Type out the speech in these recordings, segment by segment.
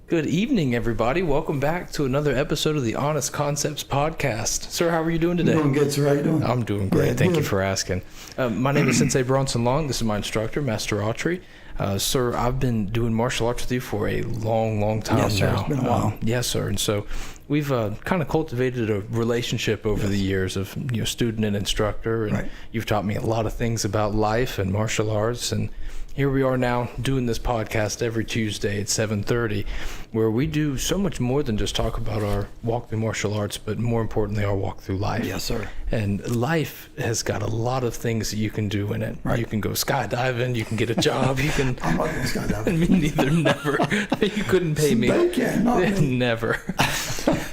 Good evening, everybody. Welcome back to another episode of the Honest Concepts Podcast. Sir, how are you doing today? I'm doing good, sir. How you doing? I'm doing great. Thank you for asking. My name is Sensei Bronson Long. This is my instructor, Master Autry. Sir, I've been doing martial arts with you for a long time yes, sir. now. It's been a while. Yes, sir. And so we've kind of cultivated a relationship over the years of student and instructor. And you've taught me a lot of things about life and martial arts. And here we are now doing this podcast every Tuesday at 7:30, where we do so much more than just talk about our walk through martial arts, but more importantly, our walk through life. Yes, sir. And life has got a lot of things that you can do in it. Right. You can go skydiving, you can get a job, you can... I'm not going skydiving. Me neither, never. You couldn't pay me. They can, not me. Never.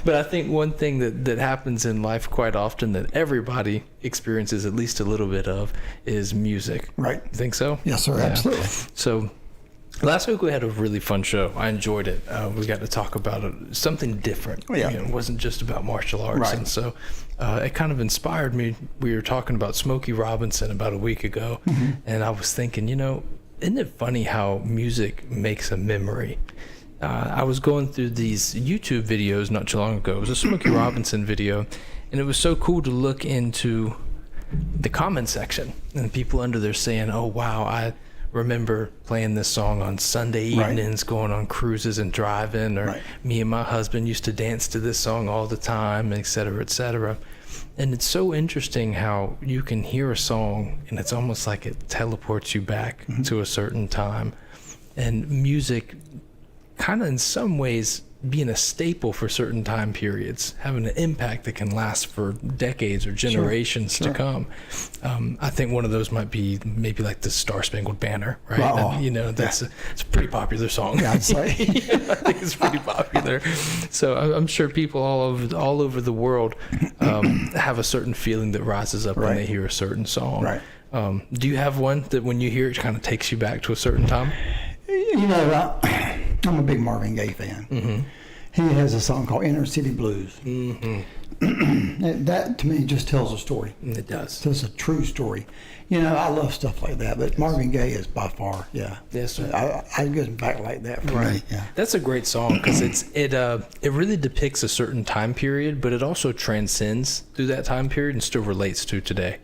But I think one thing that happens in life quite often that everybody experiences at least a little bit of is music. Right. You think so? Yes, sir. Yeah. Absolutely. So last week we had a really fun show. I enjoyed it. We got to talk about something different. Yeah. It wasn't just about martial arts. Right. And so it kind of inspired me. We were talking about Smokey Robinson about a week ago. Mm-hmm. And I was thinking, isn't it funny how music makes a memory? I was going through these YouTube videos not too long ago. It was a Smokey Robinson video, and it was so cool to look into the comment section and people under there saying, "Oh wow, I remember playing this song on Sunday evenings, going on cruises and driving, or me and my husband used to dance to this song all the time, et cetera, et cetera." And it's so interesting how you can hear a song and it's almost like it teleports you back to a certain time. And music kind of in some ways being a staple for certain time periods, having an impact that can last for decades or generations to come. I think one of those might be maybe like the Star Spangled Banner, right? Wow. And, it's a pretty popular song. Yeah, I'd say. I think it's pretty popular. So I'm sure people all over the world have a certain feeling that rises up when they hear a certain song. Right. Do you have one that when you hear it kind of takes you back to a certain time? I'm a big Marvin Gaye fan. Mm-hmm. He has a song called Inner City Blues. Mm-hmm. That, to me, just tells a story. It does. It's a true story. I love stuff like that, but Marvin Gaye is by far, Yes, sir. I get back like that for me. Yeah. That's a great song because it really depicts a certain time period, but it also transcends through that time period and still relates to today,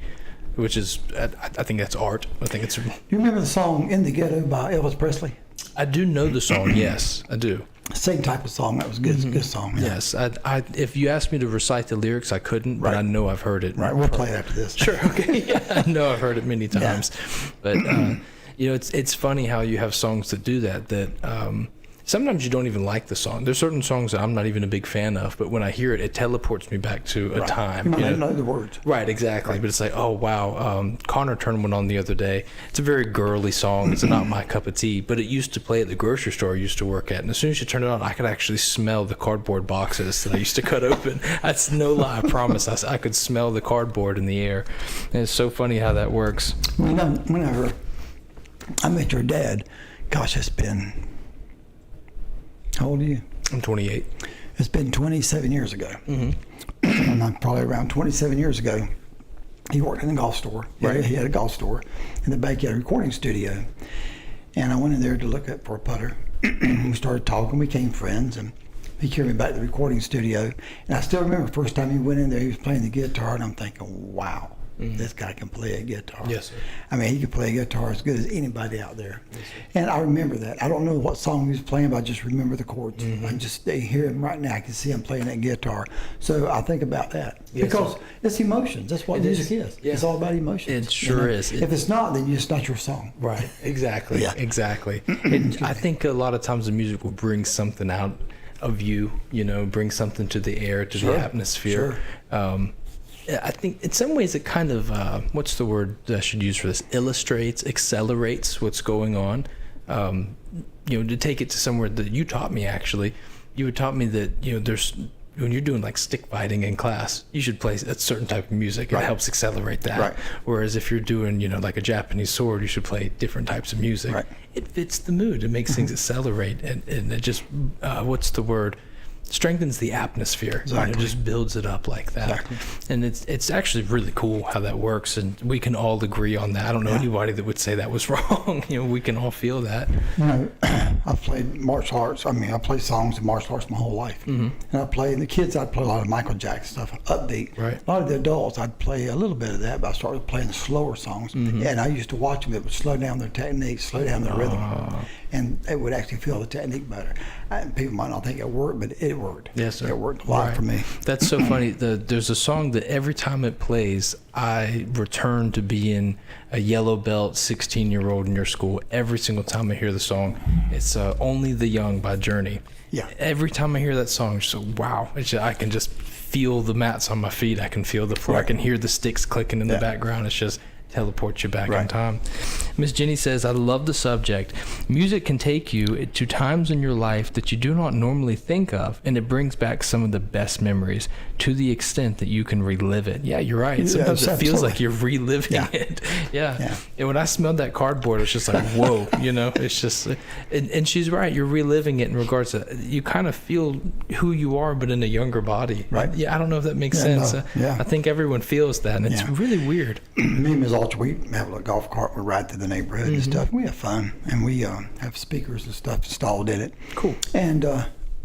which is, I think that's art. I think it's... Do you remember the song In the Ghetto by Elvis Presley? I do know the song, yes, I do. Same type of song. That was good. Mm-hmm. Good song. Yeah. Yes, I if you asked me to recite the lyrics, I couldn't, but I know I've heard it. Right, we'll play it after this. Sure, okay. Yeah, I know I've heard it many times. But, it's funny how you have songs that do that sometimes you don't even like the song. There's certain songs that I'm not even a big fan of, but when I hear it, it teleports me back to a time. You might know the words. Right, exactly. But it's like, oh, wow. Connor turned one on the other day. It's a very girly song. It's not my cup of tea, but it used to play at the grocery store I used to work at. And as soon as you turn it on, I could actually smell the cardboard boxes that I used to cut open. That's no lie, I promise. I could smell the cardboard in the air. And it's so funny how that works. Whenever I met your dad, gosh, it's been... How old are you? I'm 28. It's been 27 years ago. Mm-hmm. And I'm probably around 27 years ago. He worked in a golf store. Right. He had a golf store. In the back, he had a recording studio. And I went in there to look up for a putter. We started talking. We became friends. And he carried me back to the recording studio. And I still remember the first time he went in there, he was playing the guitar. And I'm thinking, wow. This guy can play a guitar. Yes, sir. I mean, he can play a guitar as good as anybody out there. Yes, and I remember that. I don't know what song he was playing, but I just remember the chords. Mm-hmm. I just hear him right now. I can see him playing that guitar. So I think about that. Yes, because it's emotions. That's what music is. Yeah. It's all about emotions. It sure is. If it's not, then it's not your song. Right. Exactly. Yeah. Exactly. I think a lot of times the music will bring something out of you, bring something to the air, to the atmosphere. Sure. I think in some ways it kind of, what's the word I should use for this? Illustrates, accelerates what's going on. To take it to somewhere that you taught me, actually, you had taught me that, there's, when you're doing like stick fighting in class, you should play a certain type of music. It helps accelerate that. Right. Whereas if you're doing, like a Japanese sword, you should play different types of music. Right. It fits the mood. It makes things accelerate. And it just, what's the word? strengthens the atmosphere. Exactly. It just builds it up like that. Exactly. And it's actually really cool how that works, and we can all agree on that. I don't know anybody that would say that was wrong. We can all feel that. I played martial arts. I played songs in martial arts my whole life. And I'd play a lot of Michael Jackson stuff, upbeat. Right. A lot of the adults, I'd play a little bit of that, but I started playing the slower songs. And I used to watch them. It would slow down their technique, slow down their rhythm. And it would actually feel the technique better. People might not think it worked, but it worked. Yes, sir. It worked a lot for me. That's so funny. There's a song that every time it plays, I return to being a yellow belt 16-year-old in your school. Every single time I hear the song, it's Only the Young by Journey. Yeah. Every time I hear that song, it's just, wow. I can just feel the mats on my feet. I can feel the floor. I can hear the sticks clicking in the background. It's just teleports you back in time. Miss Jenny says, I love the subject. Music can take you to times in your life that you do not normally think of, and it brings back some of the best memories to the extent that you can relive it. Yeah, you're right. Sometimes it feels like you're reliving it. Yeah. And when I smelled that cardboard, it's just like, whoa, it's just, and she's right. You're reliving it in regards to, you kind of feel who you are, but in a younger body. Right. Yeah, I don't know if that makes sense. No. I think everyone feels that, and it's really weird. Me and Ms. Alter, we have a golf cart. We ride through the neighborhood and stuff. We have fun, and we have speakers and stuff installed in it. Cool. And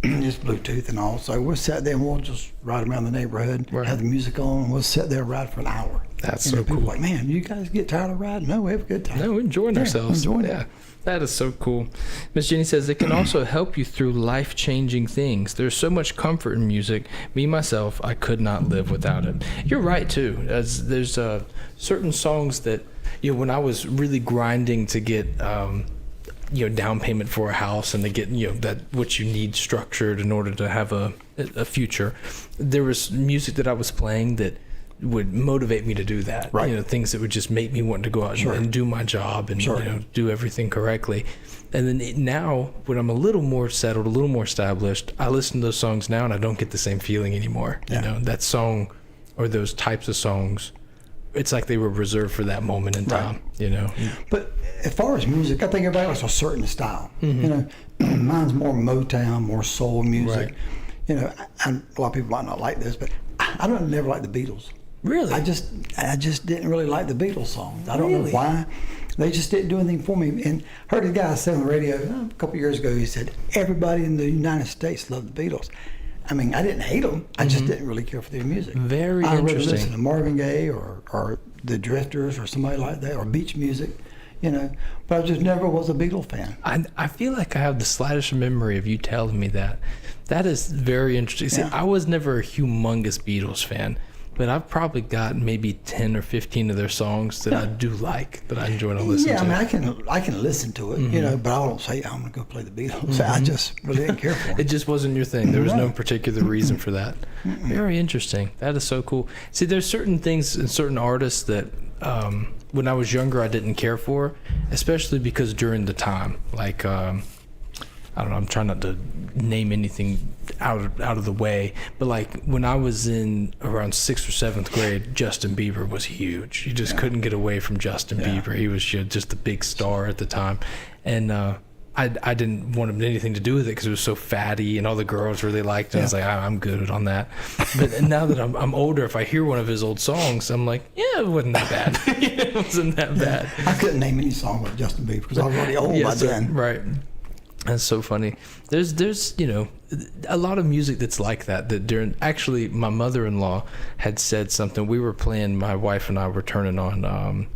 just Bluetooth and all. So we'll sit there and we'll just ride around the neighborhood, have the music on, and we'll sit there and ride for an hour. That's so cool. People are like, man, you guys get tired of riding? No, we have a good time. No, we're enjoying ourselves. Enjoying it. That is so cool. Miss Jenny says, it can also help you through life-changing things. There's so much comfort in music. Me, myself, I could not live without it. You're right, too. There's certain songs that, when I was really grinding to get, down payment for a house and to get, that what you need structured in order to have a future, there was music that I was playing that would motivate me to do that. Right. Things that would just make me want to go out and do my job and do everything correctly. And then now, when I'm a little more settled, a little more established, I listen to those songs now and I don't get the same feeling anymore. That song or those types of songs, it's like they were reserved for that moment in time. But as far as music, I think everybody likes a certain style. Mine's more Motown, more soul music. A lot of people might not like this, but I don't never like the Beatles. Really? I just didn't really like the Beatles songs. I don't know why. They just didn't do anything for me. And I heard a guy say on the radio a couple of years ago, he said, everybody in the United States loved the Beatles. I didn't hate them. I just didn't really care for their music. Very I'd rather interesting. listen to Marvin Gaye or the Drifters or somebody like that, or beach music, But I just never was a Beatles fan. I feel like I have the slightest memory of you telling me that. That is very interesting. See, I was never a humongous Beatles fan, but I've probably got maybe 10 or 15 of their songs that I do like, that I enjoy to listen to. I can listen to it, but I don't say I'm going to go play the Beatles. I just really didn't care for them. It just wasn't your thing. There was no particular reason for that. Very interesting. That is so cool. See, there's certain things and certain artists that when I was younger I didn't care for, especially because during the time, like I don't know, I'm trying not to name anything out of the way, but like when I was in around 6th or 7th grade, Justin Bieber was huge. You just couldn't get away from Justin Bieber. He was just the big star at the time. And I didn't want anything to do with it because it was so fatty and all the girls really liked it. I was like, I'm good on that. But now that I'm older, if I hear one of his old songs, I'm like, yeah, it wasn't that bad. It wasn't that bad. I couldn't name any song with Justin Bieber because I was already old by then. Right. That's so funny. There's a lot of music that's like that during, actually my mother-in-law had said something. We were playing, my wife and I were turning on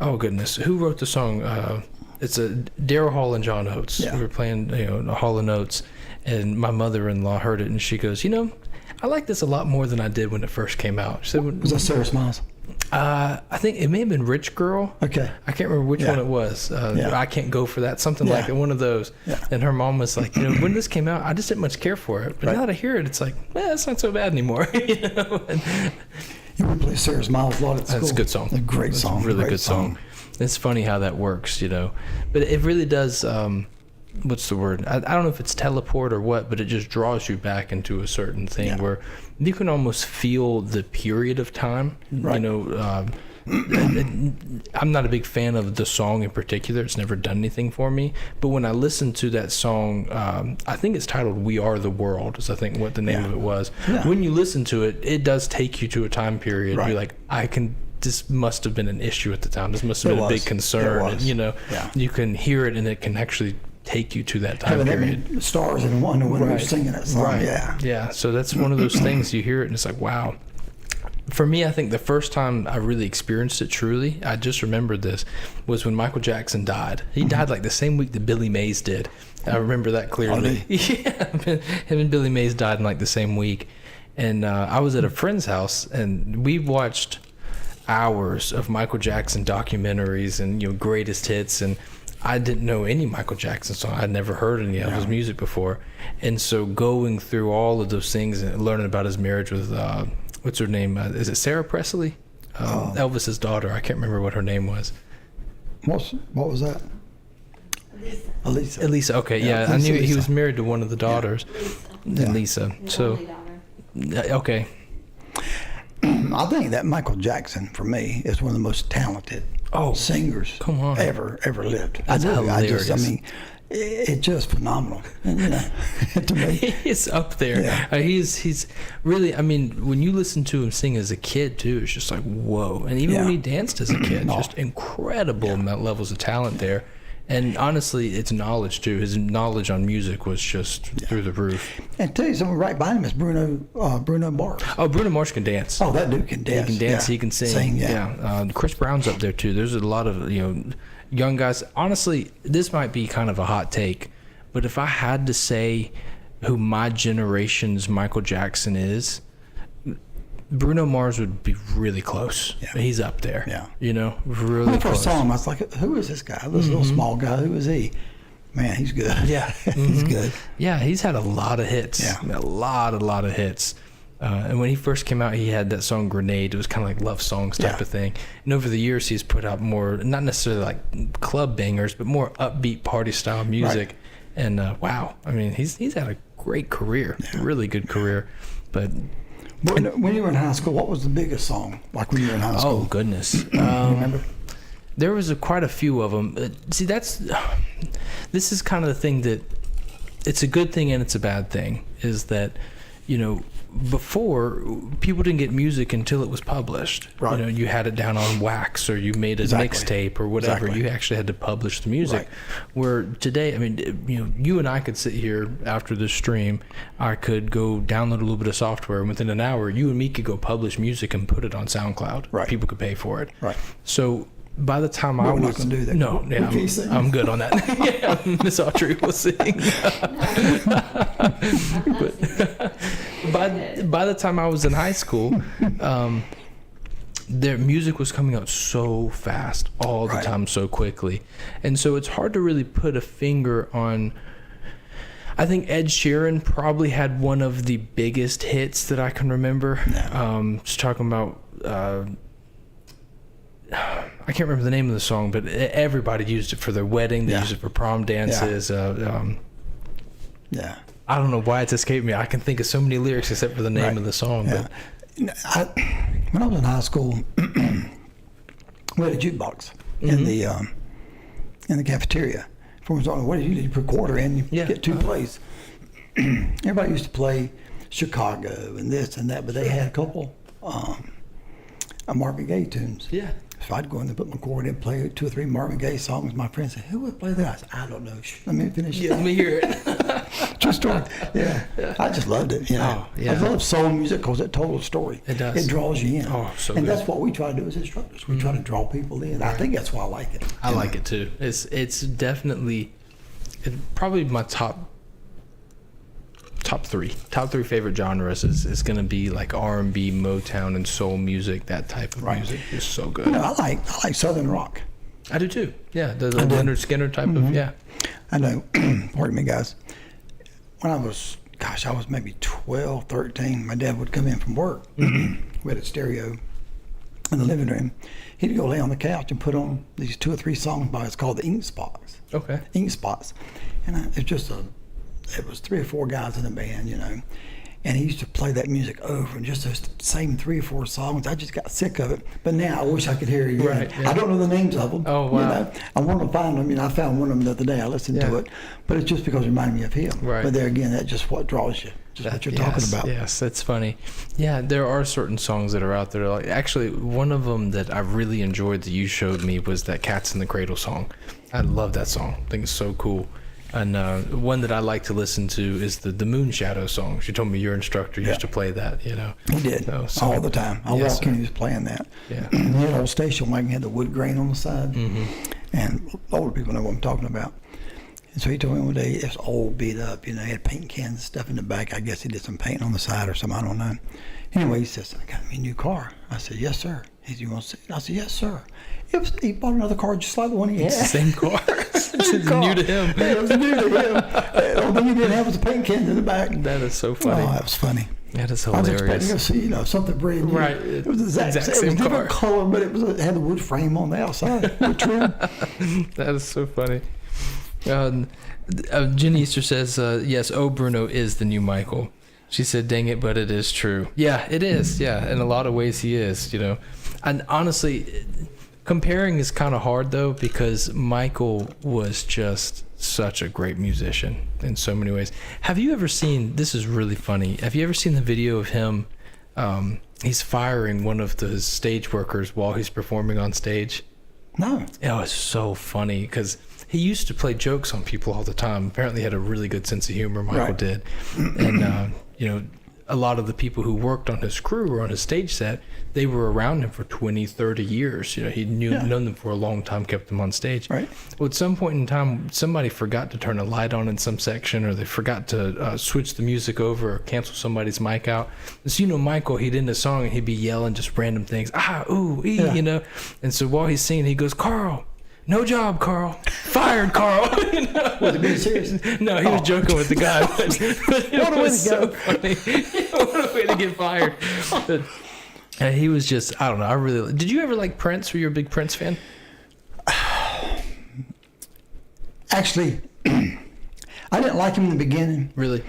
oh goodness, who wrote the song? It's a Daryl Hall and John Oates. We were playing Hall and Oates, and my mother-in-law heard it and she goes, I like this a lot more than I did when it first came out. She said, was that Sarah Smiles? I think it may have been Rich Girl. Okay. I can't remember which one it was. I Can't Go For That. Something like it, one of those. Yeah. And her mom was like, when this came out, I just didn't much care for it. But now that I hear it, it's like, it's not so bad anymore. And you would play Sarah Smiles a lot at school. That's a good song. A great song. It's a really good song. It's funny how that works, But it really does, what's the word? I don't know if it's teleport or what, but it just draws you back into a certain thing where you can almost feel the period of time. Right. I'm not a big fan of the song in particular. It's never done anything for me. But when I listened to that song, I think it's titled "We Are the World," is I think what the name of it was. Yeah. When you listen to it, it does take you to a time period. Right. You're like, this must have been an issue at the time. This must have It been a big was. concern. It was. And, you know, Yeah. you can hear it, and it can actually take you to that time Having that period. many stars in one when we were singing that song. Right. Yeah. Yeah. So that's one of those things you hear it and it's like, wow. For me, I think the first time I really experienced it truly, I just remembered this, was when Michael Jackson died. He died like the same week that Billy Mays did. I remember that clearly. Yeah. Him and Billy Mays died in like the same week. And I was at a friend's house and we watched hours of Michael Jackson documentaries and, you know, greatest hits, and I didn't know any Michael Jackson song. I'd never heard any of his music before. And so going through all of those things and learning about his marriage with, what's her name? Is it Sarah Presley? Elvis's daughter. I can't remember what her name was. What was that? Elisa. Elisa. Okay. Yeah. I Elisa, knew he Lisa. was married to one of the daughters. Yeah. Lisa. His So, only daughter. okay. I think that Michael Jackson, for me, is one of the most talented singers come on. ever lived. That's hilarious. I mean, it's just phenomenal. And, you know, to me. He's up there. Yeah. He's really, I mean, when you listen to him sing as a kid too, it's just like, whoa. And even when Yeah. he danced as a kid, just incredible levels of talent there. And honestly, it's knowledge too. His knowledge on music was just through the roof. And tell you something, right behind him is Bruno Mars. Oh, Bruno Mars can dance. Oh, that dude can dance. He can dance. Yeah. He can sing. Chris Brown's up there too. There's a lot of young guys. Honestly, this might be kind of a hot take, but if I had to say who my generation's Michael Jackson is, Bruno Mars would be really close. Yeah. He's up there. Yeah. Really When I close. first saw him, I was like, who is this guy? This little small guy. Who is he? Man, he's good. Yeah. He's good. Yeah, he's had a lot of hits. Yeah. A lot of hits. And when he first came out, he had that song Grenade. It was kind of like love songs type of thing. And over the years, he's put out more, not necessarily like club bangers, but more upbeat party style music. Right. And wow, I mean, he's had a great career, really good career. But When you were in high school, what was the biggest song? Like when you were in high school? oh goodness, You remember? there was quite a few of them. See, this is kind of the thing that it's a good thing and it's a bad thing. Is that, before people didn't get music until it was published. Right. You had it down on wax or you made a Exactly. mixtape or whatever. Exactly. You actually had to publish the music. Right. Where today, I mean, you and I could sit here after this stream. I could go download a little bit of software, and within an hour, you and me could go publish music and put it on SoundCloud. Right. People could pay for it. Right. So by the time I We're not was gonna do that. no, yeah, Can you sing? I'm good on that. Yeah, Miss Autry will sing. By the time I was in high school, their music was coming out so fast, all the Right. time, so quickly, and so it's hard to really put a finger on. I think Ed Sheeran probably had one of the biggest hits that I can remember. Just talking about. I can't remember the name of the song, but everybody used it for their wedding. They Yeah. used it for prom dances. Yeah. I don't know why it's escaped me. I can think of so many lyrics except for the name Right. of the song. Yeah. When I was in high school, we had a jukebox in the cafeteria. Everyone was on, what did you do? You put a quarter in, you Yeah. get two plays. Everybody used to play Chicago and this and that, but they had a couple Marvin Gaye tunes. Yeah. So I'd go in there, put my quarter in, play 2 or 3 Marvin Gaye songs. My friends said, who would play that? I said, I don't know. Shh, let me finish. Yeah, let me hear it. True story. Yeah. I just loved it. Oh, yeah. I love soul music because it told a story. It does. It draws you in. Oh, so and good. that's what we try to do as instructors. We try to draw people in. I think that's why I like it. I like it too. It's definitely probably my top three favorite genres is going to be like R&B, Motown, and soul music. That type of music is so good. You know, I like Southern rock. I do too. Yeah, the Leonard Skinner type of I know. Pardon me, guys. When I was maybe 12, 13, my dad would come in from work. We had a stereo in the living room. He'd go lay on the couch and put on these 2 or 3 songs by us called the Ink Spots. Okay. Ink Spots. And it was 3 or 4 guys in the band, And he used to play that music over and just those same 3 or 4 songs. I just got sick of it. But now I wish I could hear it again. Right, yeah. I don't know the names of them. Oh, wow. You know? I want to find them. I found one of them the other day. I listened to Yeah. it. But it's just because it reminded me of him. Right. But there again, that's just what draws you. Just what you're talking about. Yes, that's funny. Yeah, there are certain songs that are out there. Like, actually, one of them that I really enjoyed that you showed me was that "Cats in the Cradle" song. I love that song. I think it's so cool. And one that I like to listen to is the Moon Shadow song. She told me your instructor used to play that. You know, He did. So- All the time. I Yes, walked in, sir. he was playing that. Yeah. And the old station wagon had the wood grain on the side. And older people know what I'm talking about. And so he told me one day it's all beat up. You know, he had paint cans and stuff in the back. I guess he did some painting on the side or something. I don't know. Anyway, he says, I got me a new car. I said, yes, sir. He said, you want to see it? I said, yes, sir. He bought another car just like the one he had. It's the same car. It's car. new to him. Yeah, it was new to him. The only thing he didn't have was the paint cans in the back. That is so funny. Oh, that was funny. That is I was expecting hilarious. to see, something brand new. Right. It was the exact Exact same. same It was different car. color, but it had the wood frame on the outside. Wood trim. That is so funny. Jen Easter says, yes, Oh Bruno is the new Michael. She said, dang it, but it is true. Yeah, it is. Yeah, in a lot of ways he is, And honestly, comparing is kind of hard, though, because Michael was just such a great musician in so many ways. Have you ever seen, this is really funny, have you ever seen the video of him, he's firing one of the stage workers while he's performing on stage? No. It was so funny because he used to play jokes on people all the time. Apparently he had a really good sense of humor, Michael Right. did. And, a lot of the people who worked on his crew or on his stage set, they were around him for 20, 30 years. He'd known them for a long time, kept them on stage. Right. Well, at some point in time, somebody forgot to turn a light on in some section, or they forgot to switch the music over or cancel somebody's mic out. So, Michael, he'd end a song and he'd be yelling just random things. Ooh, ee, Yeah. And so while he's singing, he goes, Carl, no job, Carl. Fired, Carl. Was he being serious? No, he was joking with the guy. But it What a way was to so go. funny. What a way to get fired. But, he was just, I don't know. Did you ever like Prince? Were you a big Prince fan? Actually, I didn't like him in the beginning, Really?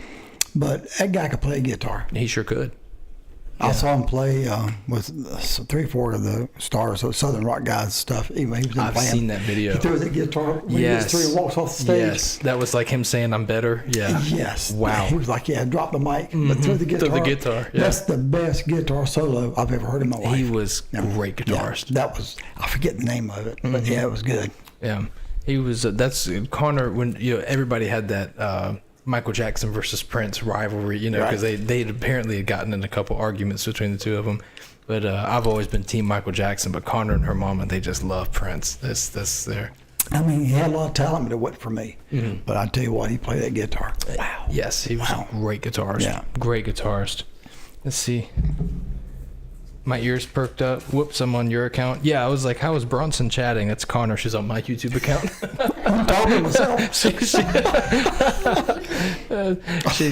but that guy could play guitar. He sure could. I saw him play with 3 or 4 of the stars, so Southern rock guys stuff. Even he was in I've band. seen that video. He throws that guitar when Yes. he gets through and walks off the stage. Yes. That was like him saying, I'm better. Yeah. Yes. Wow. He was like, drop the mic, but throw the guitar. Throw the guitar, yeah. That's the best guitar solo I've ever heard in my life. He was great guitarist. Yeah, that was, I forget the name of it, but yeah, it was good. Yeah, he was. That's Connor. When everybody had that Michael Jackson versus Prince rivalry, because they apparently had gotten in a couple arguments between the two of them. But I've always been team Michael Jackson. But Connor and her mama, they just love Prince. That's there. I mean, he had a lot of talent, but it wasn't for me. But I tell you what, he played that guitar. Wow. Yes, he was a great guitarist. Yeah. Great guitarist. Let's see. My ears perked up. Whoops, I'm on your account. Yeah, I was like, how is Bronson chatting? That's Connor. She's on my YouTube account. I'm talking to myself.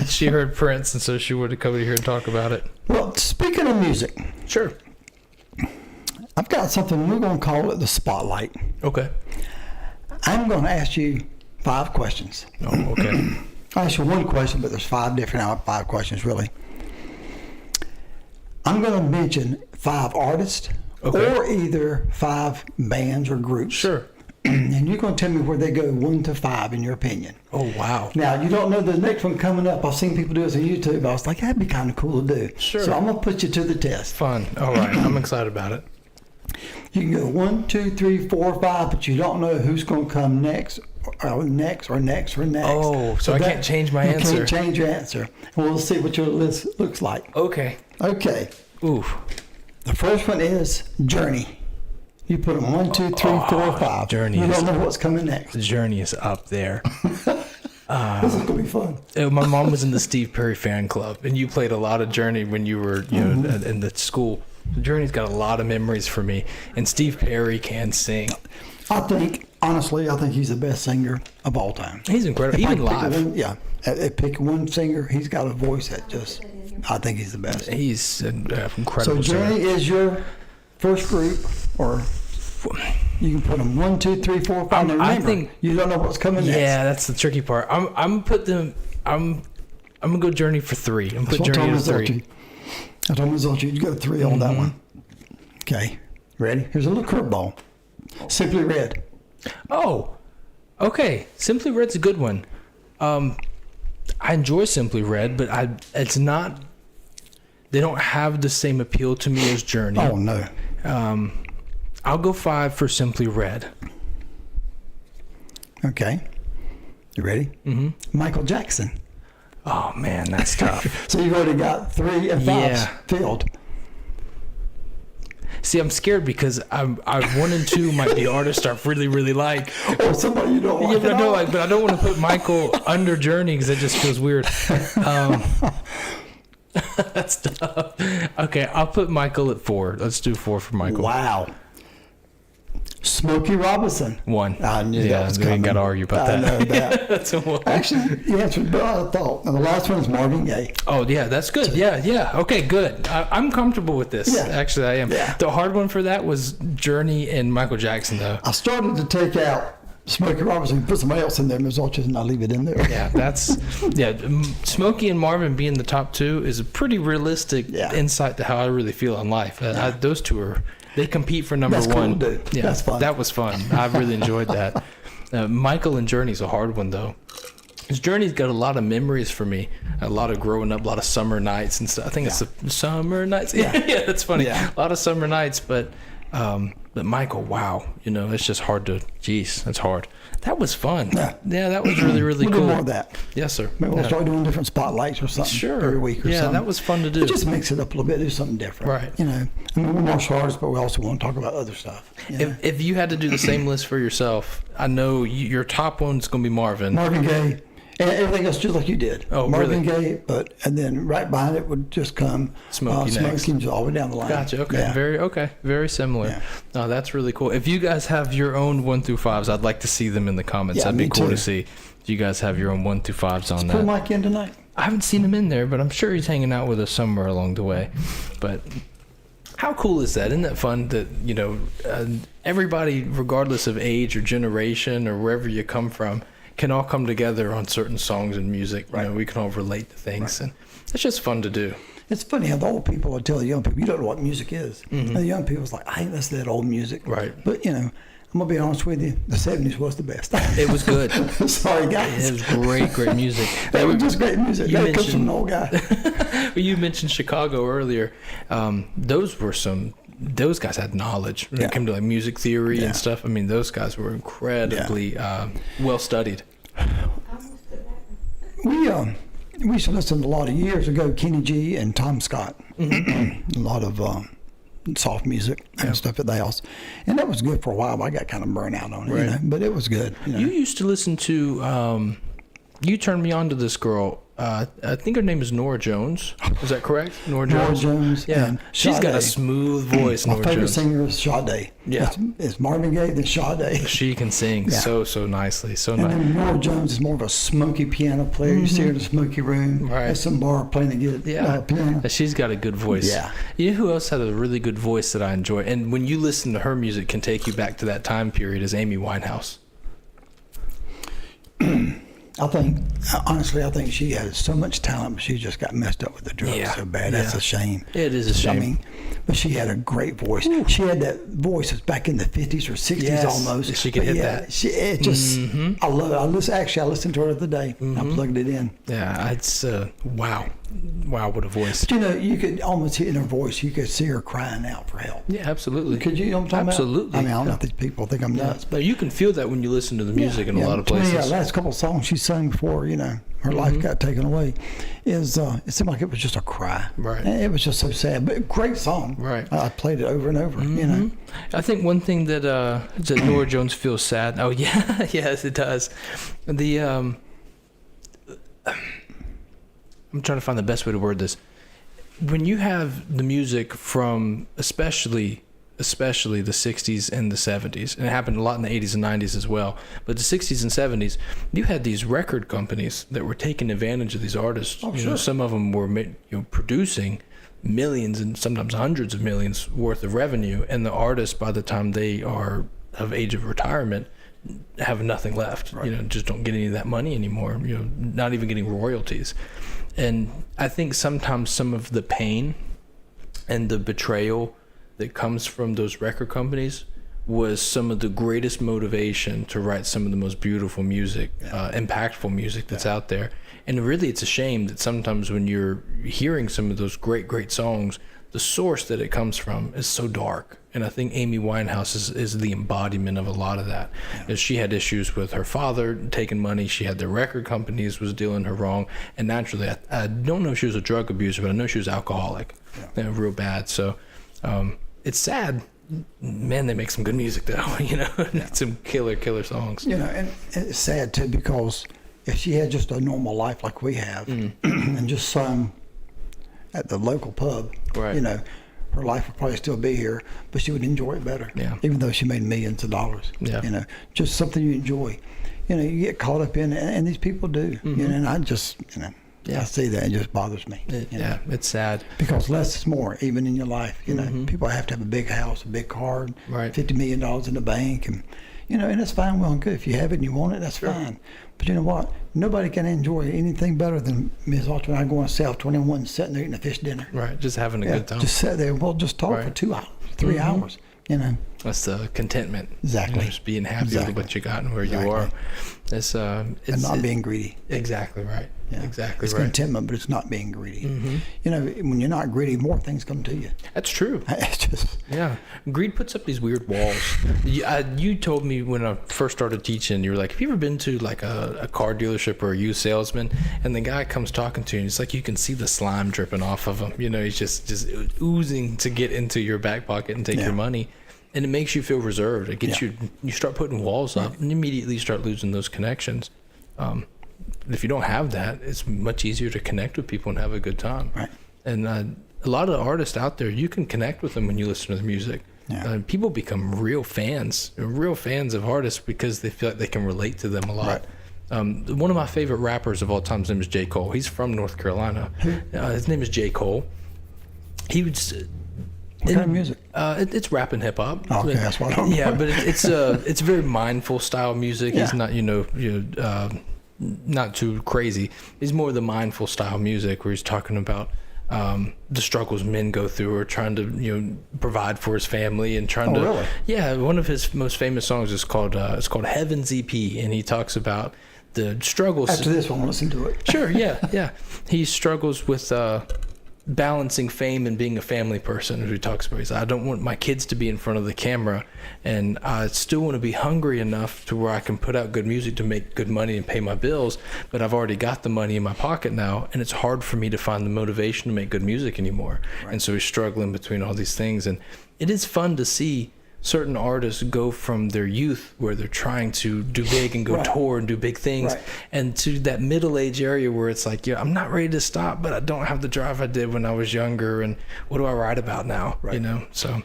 she heard Prince, and so she wanted to come in here and talk about it. Well, speaking of music, Sure. I've got something, we're going to call it the spotlight. Okay. I'm going to ask you 5 questions. Oh, okay. I'll ask you 1 question, but there's 5 questions, really. I'm going to mention 5 artists Okay. or either 5 bands or groups. Sure. And you're going to tell me where they go 1 to 5 in your opinion. Oh, wow. Now, you don't know the next one coming up. I've seen people do this on YouTube. I was like, that'd be kind of cool to do. Sure. So I'm going to put you to the test. Fun. All right. I'm excited about it. You can go 1, 2, 3, 4, 5, but you don't know who's going to come next, or next, or next, or next. Oh, so I can't change my answer. You can't change your answer. We'll see what your list looks like. Okay. Okay. Ooh. The first one is Journey. You put them 1, 2, 3, 4, 5. Journey You is- don't know what's coming next. The Journey is up there. This is going to be fun. My mom was in the Steve Perry fan club, and you played a lot of Journey when you were, in the school. Journey's got a lot of memories for me, and Steve Perry can sing. Honestly, I think he's the best singer of all time. He's incredible, If I even could pick live. one- yeah. If pick one singer, he's got a voice that just, I think he's the best. He's an So incredible Journey singer. is your first group, or you can put them 1, 2, 3, 4, 5. Now I remember, think- you don't know what's coming next. Yeah, that's the tricky part. I'm put them. I'm gonna go Journey for 3. I'm That's put what Journey Tom to 3. Rizzotti. I told Rizzotti you'd go 3 on that one. Okay, ready? Here's a little curveball. Simply Red. Oh, okay. Simply Red's a good one. I enjoy Simply Red, but it's not. They don't have the same appeal to me as Journey. Oh no. I'll go 5 for Simply Red. Okay. You ready? Mm-hmm. Michael Jackson. Oh man, that's tough. So you've already got 3 and 5 Yeah. filled. See, I'm scared because I 1 and 2 might be artists I really, really like. Or somebody you don't like. Yeah, but at I don't all. like. But I don't want to put Michael under Journey because that just feels weird. That's tough. Okay, I'll put Michael at 4. Let's do 4 for Michael. Wow. Smokey Robinson. 1. I knew that Yeah, was we coming. ain't got to argue about I that. know that. That's a 1. Actually, you answered better than I thought. And the last one is Marvin Gaye. Oh yeah, that's good. Yeah. Okay, good. I'm comfortable with this. Yeah. Actually, I am. Yeah. The hard one for that was Journey and Michael Jackson, though. I started to take out Smokey Robinson and put somebody else in there, Ms. Orchard, and I leave it in there. Yeah, Smokey and Marvin being the top 2 is a pretty realistic insight to how I really feel in life. Those 2 they compete for number That's cool 1. to do. Yeah, That's fun. That was fun. I really enjoyed that. Michael and Journey's a hard one though. Because Journey's got a lot of memories for me. A lot of growing up, a lot of summer nights and stuff. I think it's the summer nights. Yeah, that's funny. Yeah. A lot of summer nights, but Michael, wow, it's just hard to. Jeez, that's hard. That was fun. Yeah, that was really, really We'll cool. do more of that. Yes, sir. Maybe we'll start doing different spotlights or something every week or something. Yeah, that was fun to do. It just makes it up a little bit, do something different. Right. I mean, we're martial artists, but we also want to talk about other stuff. If you had to do the same list for yourself, I know your top one's going to be Marvin. Marvin Gaye, and everything else just like you did. Oh, Marvin really? Gaye, and then right behind it would just come Smokey next. Smokey all the way down the line. Gotcha. Okay. Yeah. Very similar. Yeah. No, that's really cool. If you guys have your own 1 through 5s, I'd like to see them in the comments. Yeah, That'd be me cool too. to see. If you guys have your own 1 through 5s on Put that. Mike in tonight. I haven't seen him in there, but I'm sure he's hanging out with us somewhere along the way. But how cool is that? Isn't that fun that, everybody, regardless of age or generation or wherever you come from, can all come together on certain songs and music. Right. We can all relate to things. And it's just fun to do. It's funny how the old people will tell the young people, you don't know what music is. And the young people's like, I ain't listening to that old music. Right. But, I'm going to be honest with you, the 70s was the best. It was good. Sorry, guys. It was great music. That was just great music. You That comes from mentioned- an old guy. You mentioned Chicago earlier. Those guys had knowledge when it came to like music theory Yeah. and stuff. I mean, those guys were incredibly well studied. We used to listen a lot of years ago, Kenny G and Tom Scott. A lot of soft music and stuff at the house. And that was good for a while, but I got kind of burnt out on it, Right. But it was good. You used to listen to. You turned me on to this girl. I think her name is Nora Jones. Is that correct? Nora Nora Jones. Jones Yeah, and she's got a Sade. smooth voice. My Nora favorite Jones. singer is Sade. Yeah. It's Marvin Gaye, then Sade. She can sing Yeah. so nicely, so And nice. then Nora Jones is more of a smoky piano player. You see her in a smoky room Right. at some bar playing a good piano. She's got a good voice. Yeah. You know who else had a really good voice that I enjoy? And when you listen to her music, can take you back to that time period is Amy Winehouse. I think she has so much talent, but she just got messed up with the drugs Yeah. so bad. That's Yeah. a shame. It is a shame. I mean, but she had a great voice. She had that voice that's back in the 50s or 60s Yes. almost. She could But hit that. It just, I love it. I listened to her the other day. I plugged it in. Yeah, it's wow, what a voice. But you could almost hear in her voice, you could see her crying out for help. Yeah, absolutely. Could you know what I'm talking Absolutely. about? I mean, I don't know if these people think I'm nuts, but But you can feel that when you listen to the music in a lot of to me, places. last couple of songs she sang before, her life got taken away, it seemed like it was just a cry. Right. And it was just so sad, but great song. Right. I played it over and over, I think one thing that Nora Jones feels sad. Oh yeah, yes, it does. I'm trying to find the best way to word this. When you have the music from especially the 60s and the 70s, and it happened a lot in the 80s and 90s as well, but the 60s and 70s, you had these record companies that were taking advantage of these artists. Some of them were producing millions and sometimes hundreds of millions worth of revenue, and the artists, by the time they are of age of retirement, have nothing left. Just don't get any of that money anymore. Not even getting royalties. And I think sometimes some of the pain and the betrayal that comes from those record companies was some of the greatest motivation to write some of the most beautiful music, impactful music that's out there. And really, it's a shame that sometimes when you're hearing some of those great songs, the source that it comes from is so dark. And I think Amy Winehouse is the embodiment of a lot of that. Yeah. She had issues with her father taking money. She had the record companies was dealing her wrong. And naturally, I don't know if she was a drug abuser, but I know she was alcoholic. Yeah. Real bad. So it's sad. Man, they make some good music though, you know, some killer songs. You know, and it's sad too, because if she had just a normal life like we have and just sung at the local pub, right, you know, her life would probably still be here, but she would enjoy it better. Yeah. Even though she made millions of dollars. Yeah. You know, just something you enjoy. You know, you get caught up in it, and these people do. You know, and I just, you know, I see that, it just bothers me. Yeah, it's sad. Because less is more, even in your life. You know, people have to have a big house, a big car, right, $50 million in the bank, and you know, and it's fine, well and good. If you have it and you want it, that's fine. But you know what? Nobody can enjoy anything better than Ms. Alter and I going South 21, sitting there eating a fish dinner. Right, just having a good time. Just sit there, we'll just talk for 2 hours, 3 hours. You know, that's the contentment. Exactly. You know, just being happy with what you got and where you are. It's and not being greedy. Exactly right. Yeah. Exactly it's right. It's contentment, but it's not being greedy. You know, when you're not greedy, more things come to you. That's true. It's just greed puts up these weird walls. You told me when I first started teaching, you were like, have you ever been to like a car dealership or a used salesman, and the guy comes talking to you, and it's like you can see the slime dripping off of him. You know, he's just oozing to get into your back pocket and take your money. And it makes you feel reserved. It gets you start putting walls up, and immediately you start losing those connections. If you don't have that, it's much easier to connect with people and have a good time. Right. And a lot of artists out there, you can connect with them when you listen to their music. Yeah. People become real fans of artists because they feel like they can relate to them a lot. Right. One of my favorite rappers of all time, his name is J. Cole. He's from North Carolina. His name is J. Cole. He would... What kind of music? It's rap and hip hop. Okay, that's what I don't know. Yeah, but it's very mindful style music. He's not not too crazy. He's more the mindful style music where he's talking about the struggles men go through, or trying to provide for his family and trying to. Really? Yeah, one of his most famous songs is called Heaven's EP, and he talks about the struggles. After this one, I'll listen to it. Sure. Yeah. He struggles with balancing fame and being a family person, as he talks about. He said, I don't want my kids to be in front of the camera, and I still want to be hungry enough to where I can put out good music to make good money and pay my bills, but I've already got the money in my pocket now, and it's hard for me to find the motivation to make good music anymore. Right. And so he's struggling between all these things, and it is fun to see certain artists go from their youth, where they're trying to do big and go tour and do big things, and to that middle age area where it's like, I'm not ready to stop, but I don't have the drive I did when I was younger, and what do I write about now? Right. So.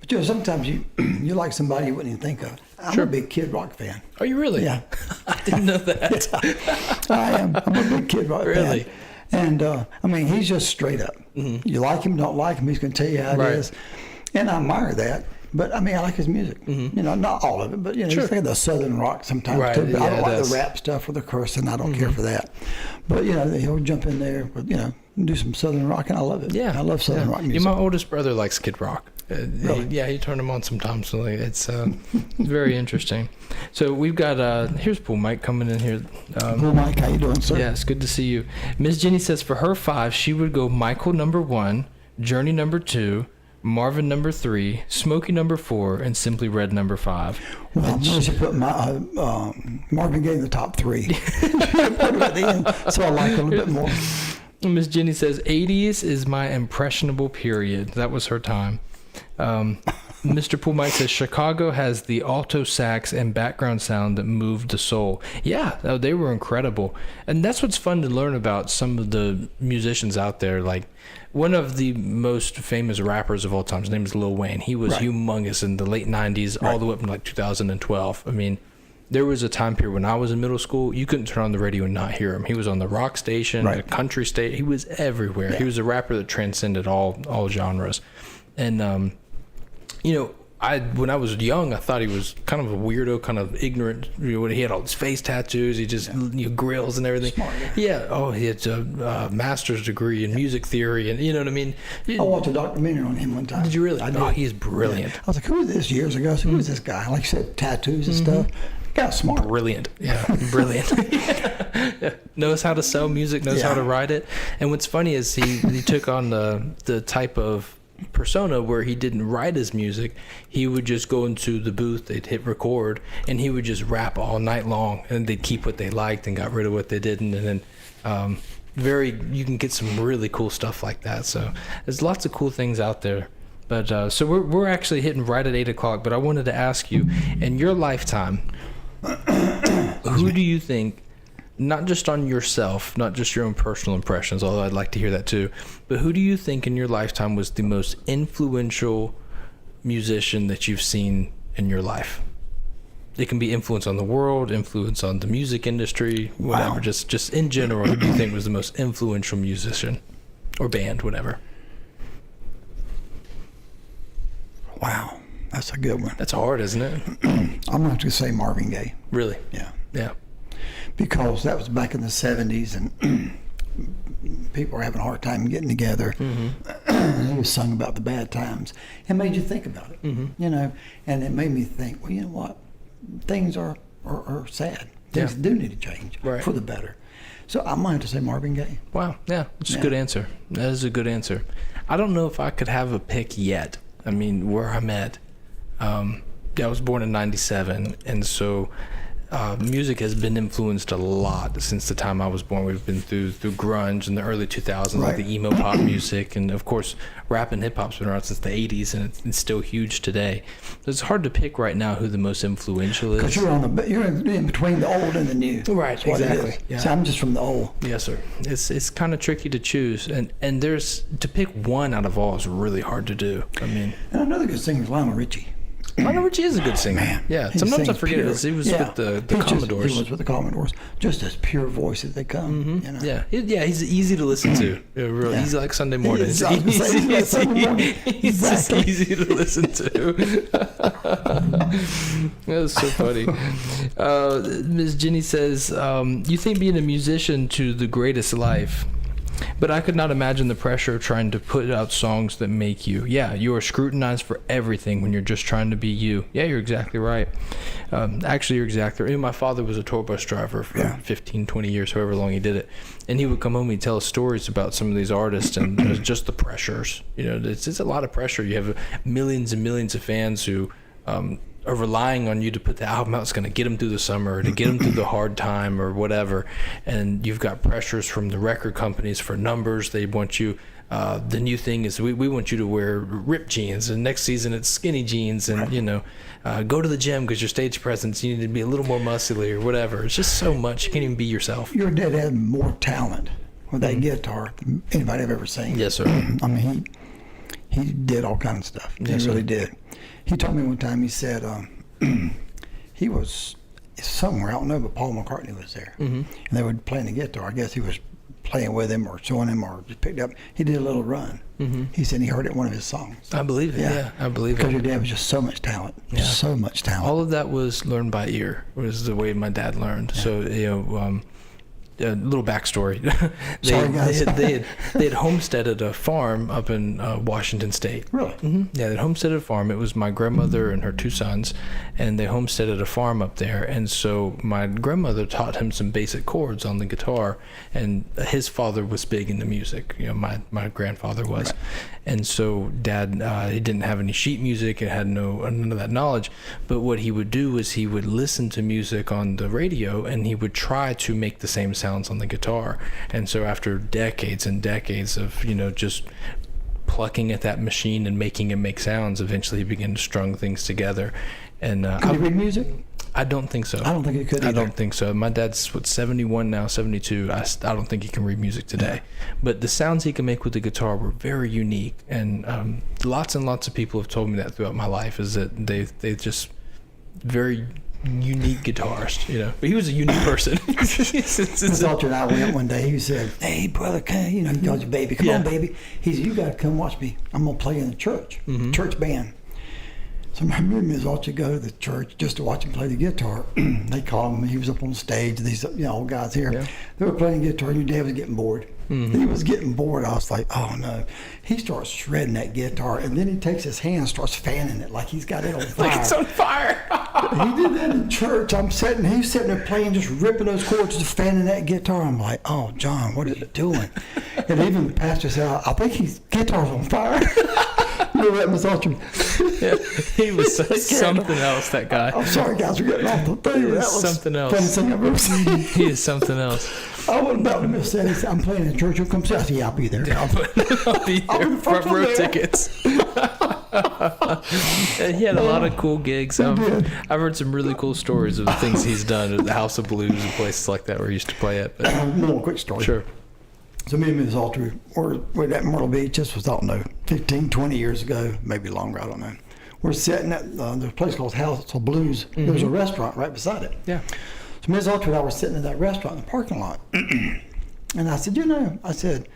But sometimes you like somebody you wouldn't even think of. I'm a big Kid Rock fan. Are you really? Yeah. I didn't know that. I am. I'm a big Kid Rock fan. Really? And I mean, he's just straight up. You like him, don't like him, he's going to tell you how it is. And I admire that. But I mean, I like his music. Not all of it, but he's like the Southern rock sometimes too. But I don't like the rap stuff or the cursing. I don't care for that. But he'll jump in there with do some Southern rock, and I love it. Yeah, I love Southern rock music. My oldest brother likes Kid Rock. Really? He turned him on sometimes. So it's very interesting. So we've got here's Pool Mike coming in here. Pool Mike, how you doing, sir? Yeah, it's good to see you. Miss Jenny says for her 5, she would go Michael number 1, Journey number 2, Marvin number 3, Smokey number 4, and Simply Red number 5. Well, I should put my Marvin Gaye in the top 3. Put him at the end, so I like him a little bit more. Miss Jenny says 80s is my impressionable period. That was her time. Mr. Pool Mike says Chicago has the alto sax and background sound that moved the soul. Yeah, they were incredible. And that's what's fun to learn about some of the musicians out there. Like one of the most famous rappers of all time, his name is Lil Wayne. He was humongous in the late 90s all the way up to like 2012. I mean, there was a time period when I was in middle school, you couldn't turn on the radio and not hear him. He was on the rock station, the country station. He was everywhere. Yeah. He was a rapper that transcended all genres. And, when I was young, I thought he was kind of a weirdo, kind of ignorant. He had all his face tattoos, he just grills and everything. Smart guy. Yeah. Oh, he had a master's degree in music theory, and you know what I mean. I watched a documentary on him one time. Did you really? I did. Oh, he's brilliant. I was like, who is this? Years ago, I said, who is this guy? Like you said, tattoos and stuff. Got smart. Brilliant. Yeah, brilliant. Yeah. Knows how to sell music, knows how to write it. And what's funny is he took on the type of persona where he didn't write his music. He would just go into the booth, they'd hit record, and he would just rap all night long, and they'd keep what they liked and got rid of what they didn't. And then you can get some really cool stuff like that. So there's lots of cool things out there. But so we're actually hitting right at 8 o'clock, but I wanted to ask you, in your lifetime, who do you think, not just on yourself, not just your own personal impressions, although I'd like to hear that too, but who do you think in your lifetime was the most influential musician that you've seen in your life? It can be influence on the world, influence on the music industry, whatever. Wow. Just in general, who do you think was the most influential musician or band, whatever? Wow, that's a good one. That's hard, isn't it? I'm going to have to say Marvin Gaye. Really? Yeah. Yeah. Because that was back in the 70s, and people were having a hard time getting together. Mm-hmm. He was sung about the bad times. It made you think about it, you know, and it made me think, well, you know what? Things are sad. Things do need to change for the better. So I might have to say Marvin Gaye. Wow. Yeah, that's a good answer. That is a good answer. I don't know if I could have a pick yet. I mean, where I'm at, I was born in 97, and so music has been influenced a lot since the time I was born. We've been through grunge in the early 2000s, like the emo pop music, and of course rap and hip hop's been around since the 80s, and it's still huge today. It's hard to pick right now who the most influential is. Because you're in between the old and the new. Right, exactly. Yeah. So I'm just from the old. Yes, sir. It's kind of tricky to choose, and there's to pick one out of all is really hard to do. I mean, and another good singer is Lionel Richie. Lionel Richie is a good singer. Man, yeah, he sometimes I sings forget pure. it. He was with the Commodores. He was with the Commodores. Just as pure voice as they come. You know? Yeah, he's easy to listen to. He's like Sunday morning. He's just easy to listen to. That was so funny. Ms. Jenny says, you think being a musician to the greatest life, but I could not imagine the pressure of trying to put out songs that make you. Yeah, you are scrutinized for everything when you're just trying to be you. Yeah, you're exactly right. Actually, you're exactly right. My father was a tour bus driver for 15, 20 years, however long he did it. And he would come home and he'd tell us stories about some of these artists, and it was just the pressures. You know, it's a lot of pressure. You have millions and millions of fans who are relying on you to put the album out. It's going to get them through the summer, to get them through the hard time or whatever. And you've got pressures from the record companies for numbers. They want you, the new thing is we want you to wear ripped jeans, and next season it's skinny jeans, and you know, go to the gym because your stage presence, you need to be a little more muscular or whatever. It's just so much. You can't even be yourself. Your dad had more talent with that guitar than anybody I've ever seen. Yes, sir. I mean, he did all kinds of stuff. Yes, he really sir. did. He told me one time, he said he was somewhere, I don't know, but Paul McCartney was there. And they were playing the guitar. I guess he was playing with him or showing him or just picked up. He did a little run. He said he heard it in one of his songs. I believe it. Yeah, I believe Because it. your dad was just so much talent. So much talent. All of that was learned by ear, was the way my dad learned. So, you know, a little backstory. Sorry, guys. they had homesteaded a farm up in Washington State. Really? Yeah, they homesteaded a farm. It was my grandmother and her two sons, and they homesteaded a farm up there. And so my grandmother taught him some basic chords on the guitar, and his father was big into music. You know, my grandfather was. Right. And so Dad, he didn't have any sheet music and had none of that knowledge. But what he would do is he would listen to music on the radio, and he would try to make the same sounds on the guitar. And so after decades and decades of, you know, just plucking at that machine and making it make sounds, eventually he began to strum things together. And Could he read music? I don't think so. I don't think he could either. I don't think so. My dad's 71 now, 72. I don't think he can read music today. But the sounds he can make with the guitar were very unique. And lots and lots of people have told me that throughout my life, is that they just very unique guitarist, you know. But he was a unique person. His altar and I went one day. He said, "Hey, brother, you know, he called you baby. Come on, baby." He said, "You got to come watch me. I'm going to play in the church, church band." So me and Ms. Ultra go to the church just to watch him play the guitar. They call him. He was up on stage. These old guys here. Yeah. They were playing guitar, and your dad was getting bored. He was getting bored. I was like, oh no. He starts shredding that guitar, and then he takes his hand and starts fanning it like he's got it on fire. Like it's on fire. He did that in church. He's sitting there playing, just ripping those chords, just fanning that guitar. I'm like, oh, John, what are you doing? And even the pastor said, I think his guitar's on fire. You know that, Miss Ultra? Yeah, he was something else, that guy. I'm sorry, guys, we're getting off the thing. He That is was something else. funniest thing I've ever seen. He is something else. I wasn't about to miss that. He said, I'm playing in church. You'll come see. I said, yeah, I'll be there. I'll be I'll be there. the Front first one row there. tickets. And he had a lot of cool gigs. did. I've heard some really cool stories of the things he's done at the House of Blues and places like that where he used to play at. But More quick story. sure. So me and Ms. Ultra were at Myrtle Beach. This was, I don't know, 15, 20 years ago, maybe longer, I don't know. We're sitting at there's a place called House of Blues. There's a restaurant right beside it. Yeah. So Ms. Ultra and I were sitting in that restaurant in the parking lot. And I said,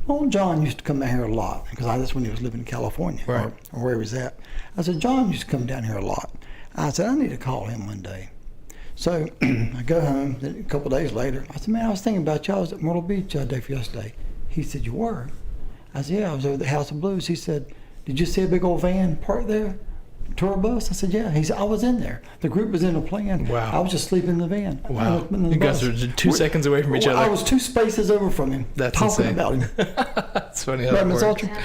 old John used to come down here a lot, because that's when he was living in California, Right. or where he was at. I said, John used to come down here a lot. I said, I need to call him one day. So I go home, then a couple of days later, I said, man, I was thinking about you. I was at Myrtle Beach day for yesterday. He said, you were? I said, yeah, I was over at the House of Blues. He said, did you see a big old van parked there? Tour bus? I said, yeah. He said, I was in there. The group was in the plan. Wow. I was just sleeping in the van. I Wow. was in the You guys bus. are 2 seconds away from each other. I was 2 spaces over from him. That's talking insane. about him. That's funny how Right, that Ms. works. Ultra?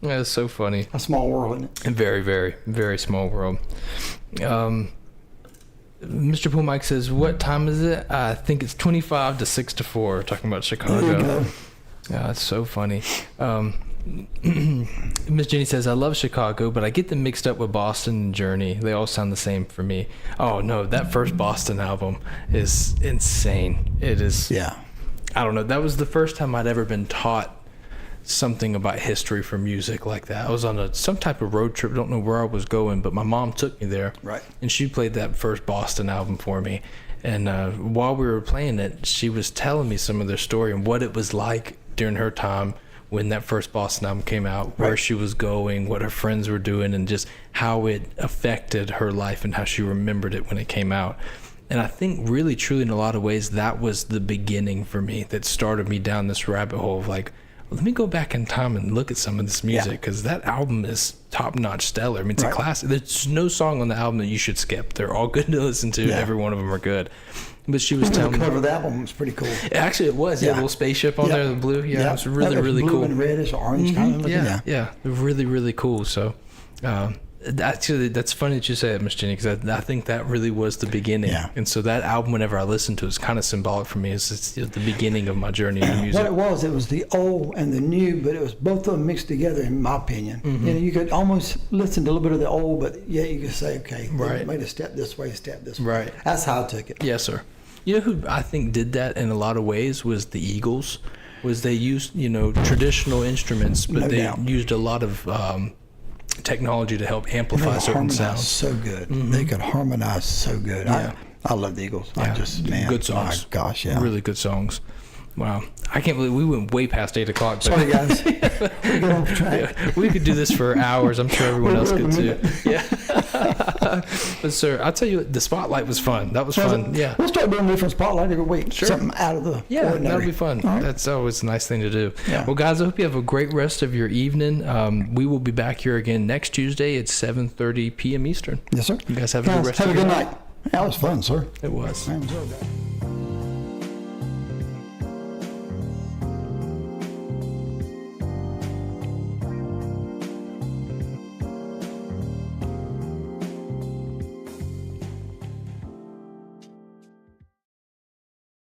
That's so funny. A small world, isn't it? A very, very, very small world. Mr. Pool Mike says, what time is it? I think it's 25 to 6 to 4, talking about Chicago. There you go. Yeah, it's so funny. Miss Jenny says, I love Chicago, but I get them mixed up with Boston and Journey. They all sound the same for me. Oh, no, that first Boston album is insane. It is. Yeah. I don't know. That was the first time I'd ever been taught something about history for music like that. I was on some type of road trip. Don't know where I was going, but my mom took me there. Right. And she played that first Boston album for me. And while we were playing it, she was telling me some of their story and what it was like during her time when that first Boston album came out, where Right. she was going, what her friends were doing, and just how it affected her life and how she remembered it when it came out. And I think really, truly, in a lot of ways, that was the beginning for me that started me down this rabbit hole of like, let me go back in time and look at some of this music, because that album is top-notch stellar. I mean, it's Right. a classic. There's no song on the album that you should skip. They're all good to listen to. Yeah. Every one of them are good. But she was The telling me, cover of the album was pretty cool. actually, it was. Yeah, a Yeah. little spaceship on Yeah. there, the blue. Yeah, it was really, That really blue cool. and reddish, orange kind of looking. Yeah, yeah, really, really cool. So, actually, that's funny that you say that, Miss Jenny, because I think that really was the beginning. Yeah. And so that album, whenever I listen to it, is kind of symbolic for me. It's the beginning of my journey into What music. it was the old and the new, but it was both of them mixed together, in my opinion. Mm-hmm. You know, you could almost listen to a little bit of the old, but yeah, you could say, okay, Right. they made a step this way, a step this way. Right. That's how I took it. Yes, sir. You know who I think did that in a lot of ways was the Eagles. Was they used, traditional instruments, but No they doubt. used a lot of technology to help And they amplify could certain harmonize sounds. so good. They could harmonize so good. Yeah. I love the Eagles. Yeah. I just, man, Good songs. my gosh, yeah. Really good songs. Wow. I can't believe we went way past 8 o'clock. But Sorry, guys. We got off track. yeah, we could do this for hours. I'm sure everyone else We're could too. over Yeah. But sir, I'll tell you what, the spotlight was fun. That was fun. Yeah. We'll start doing a different spotlight every week. Sure. Something out of the Yeah, ordinary. that'll be fun. All right. That's always a nice thing to do. Yeah. Well, guys, I hope you have a great rest of your evening. We will be back here again next Tuesday at 7:30 p.m. Eastern. Yes, sir. You guys have a good Guys, rest have of a your good night. night. That was fun, sir. It was. I enjoyed that.